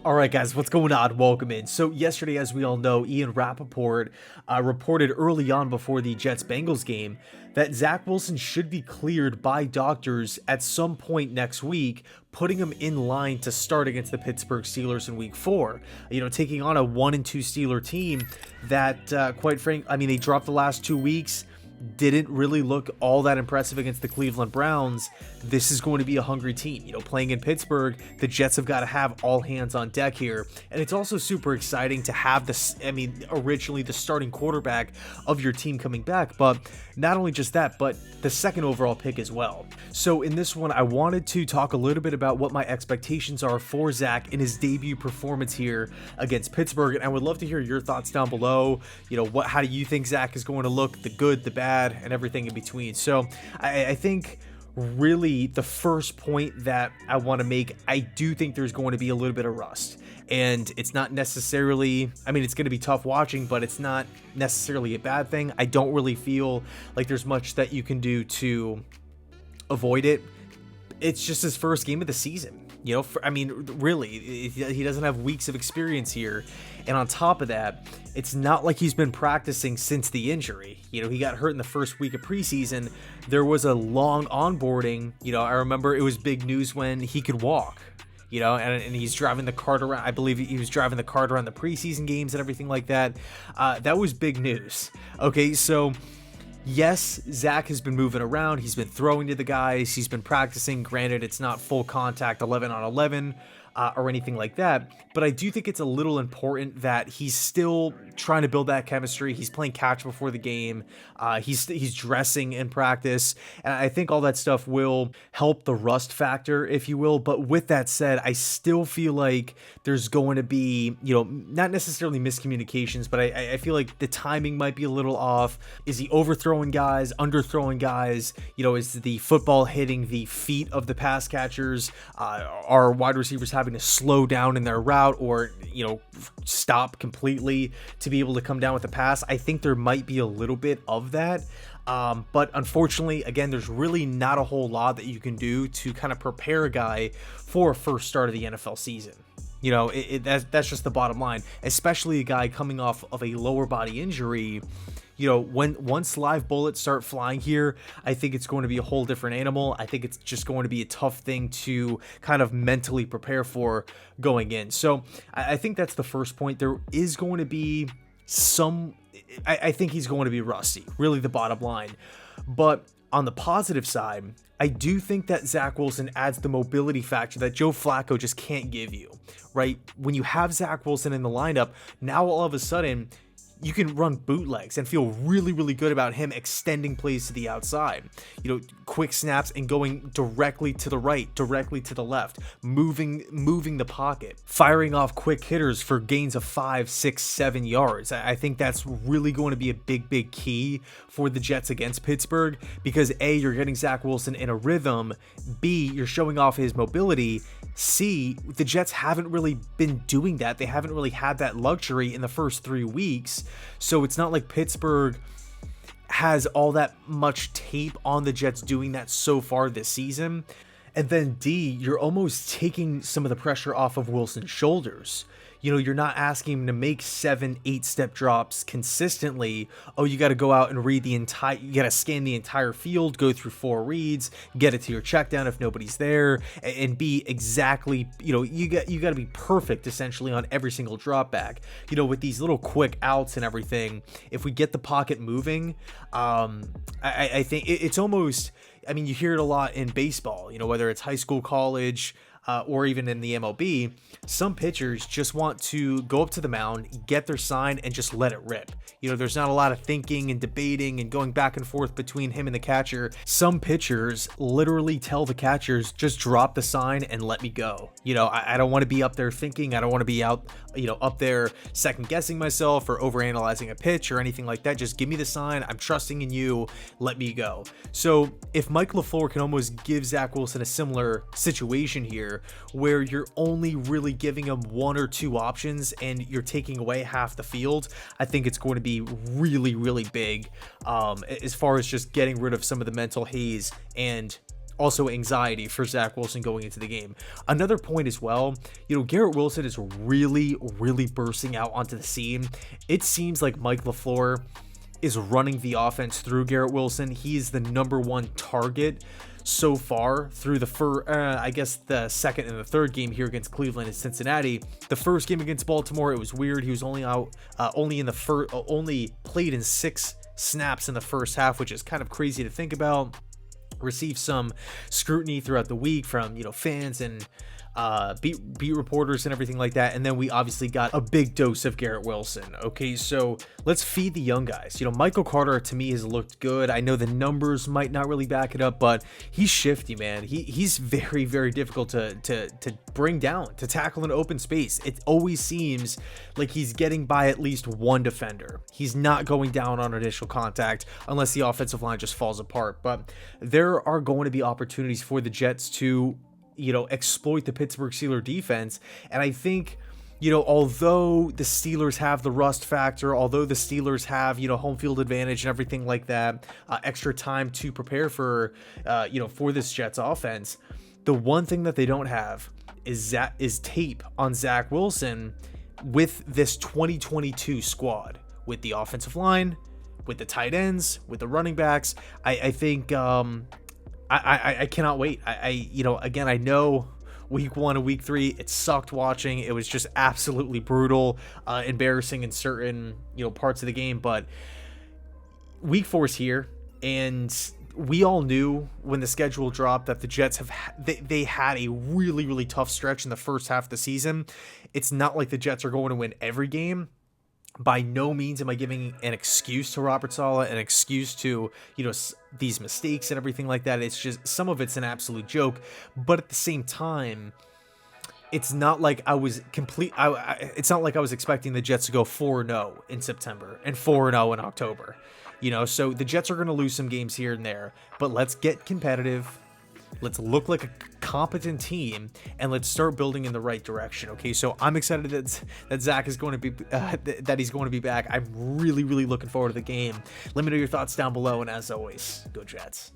All right, guys, what's going on? Welcome in. So yesterday, as we all know, Ian Rappaport reported early on before the Jets-Bengals game that Zach Wilson should be cleared by doctors at some point next week, putting him in line to start against the Pittsburgh Steelers in Week 4. Taking on a 1-2 Steeler team that, quite frankly, they dropped the last 2 weeks. Didn't really look all that impressive against the Cleveland Browns. This is going to be a hungry team. Playing in Pittsburgh, the Jets have got to have all hands on deck here. And it's also super exciting to have this, originally the starting quarterback of your team coming back, but not only just that, but the second overall pick as well. So in this one, I wanted to talk a little bit about what my expectations are for Zach in his debut performance here against Pittsburgh. And I would love to hear your thoughts down below. How do you think Zach is going to look? The good, the bad, and everything in between. So I think really the first point that I want to make, I do think there's going to be a little bit of rust. And it's not necessarily, it's going to be tough watching, but it's not necessarily a bad thing. I don't really feel like there's much that you can do to avoid it. It's just his first game of the season. Really, he doesn't have weeks of experience here. And on top of that, it's not like he's been practicing since the injury. He got hurt in the first week of preseason. There was a long onboarding. I remember it was big news when he could walk. And he's driving the cart around. I believe he was driving the cart around the preseason games and everything like that. That was big news. Okay, so yes, Zach has been moving around. He's been throwing to the guys. He's been practicing. Granted, it's not full contact 11 on 11 or anything like that. But I do think it's a little important that he's still trying to build that chemistry. He's playing catch before the game. He's dressing in practice. And I think all that stuff will help the rust factor, if you will. But with that said, I still feel like there's going to be, not necessarily miscommunications, but I feel like the timing might be a little off. Is he overthrowing guys, underthrowing guys? Is the football hitting the feet of the pass catchers? Are wide receivers having to slow down in their route or, stop completely to be able to come down with a pass? I think there might be a little bit of that. But unfortunately, again, there's really not a whole lot that you can do to kind of prepare a guy for a first start of the NFL season. That's just the bottom line, especially a guy coming off of a lower body injury. Once live bullets start flying here, I think it's going to be a whole different animal. I think it's just going to be a tough thing to kind of mentally prepare for going in. So I think that's the first point. There is going to be I think he's going to be rusty, really the bottom line. But on the positive side, I do think that Zach Wilson adds the mobility factor that Joe Flacco just can't give you, right? When you have Zach Wilson in the lineup, now all of a sudden you can run bootlegs and feel really, really good about him extending plays to the outside. Quick snaps and going directly to the right, directly to the left, moving the pocket, firing off quick hitters for gains of 5, 6, 7 yards. I think that's really going to be a big key for the Jets against Pittsburgh because A, you're getting Zach Wilson in a rhythm. B, you're showing off his mobility. C, the Jets haven't really been doing that. They haven't really had that luxury in the first 3 weeks. So it's not like Pittsburgh has all that much tape on the Jets doing that so far this season. And then D, you're almost taking some of the pressure off of Wilson's shoulders. You're not asking him to make 7, 8 step drops consistently. Oh, you got to go out and you got to scan the entire field, go through 4 reads, get it to your check down if nobody's there, and be exactly, you got to be perfect essentially on every single drop back. With these little quick outs and everything, if we get the pocket moving, I think it's almost, you hear it a lot in baseball, whether it's high school, college, or even in the MLB, some pitchers just want to go up to the mound, get their sign, and just let it rip. There's not a lot of thinking and debating and going back and forth between him and the catcher. Some pitchers literally tell the catchers, just drop the sign and let me go. I don't want to be up there thinking. I don't want to be up there second guessing myself or overanalyzing a pitch or anything like that. Just give me the sign. I'm trusting in you. Let me go. So if Mike LaFleur can almost give Zach Wilson a similar situation here, where you're only really giving him 1 or 2 options and you're taking away half the field, I think it's going to be really, really big as far as just getting rid of some of the mental haze and also anxiety for Zach Wilson going into the game. Another point as well, Garrett Wilson is really, really bursting out onto the scene. It seems like Mike LaFleur is running the offense through Garrett Wilson. He is the number one target so far through the second and the third game here against Cleveland and Cincinnati. The first game against Baltimore, it was weird. He was only played in 6 snaps in the first half, which is kind of crazy to think about. Received some scrutiny throughout the week from fans and beat reporters and everything like that, and then we obviously got a big dose of Garrett Wilson. Okay, so let's feed the young guys. Michael Carter to me has looked good. I know the numbers might not really back it up, but he's shifty, man. He's very, very difficult to bring down, to tackle in open space. It always seems like he's getting by at least one defender. He's not going down on initial contact unless the offensive line just falls apart. But there are going to be opportunities for the Jets to exploit the Pittsburgh Steelers defense. And I think, although the Steelers have the rust factor, although the Steelers have, home field advantage and everything like that, extra time to prepare for, for this Jets offense, the one thing that they don't have is tape on Zach Wilson with this 2022 squad, with the offensive line, with the tight ends, with the running backs. I think, I cannot wait. Again, I know week 1 and week 3, it sucked watching. It was just absolutely brutal, embarrassing in certain, parts of the game. But week 4 is here, and we all knew when the schedule dropped that the Jets they had a really, really tough stretch in the first half of the season. It's not like the Jets are going to win every game. By no means am I giving an excuse to Robert Saleh, an excuse to, these mistakes and everything like that. It's just, some of it's an absolute joke, but at the same time, it's not like I was it's not like I was expecting the Jets to go 4-0 in September and 4-0 in October, so the Jets are going to lose some games here and there, but let's get competitive. Let's look like a competent team, and let's start building in the right direction. Okay, so I'm excited that Zach is going to be that he's going to be back. I'm really, really looking forward to the game. Let me know your thoughts down below, and as always, go Jets.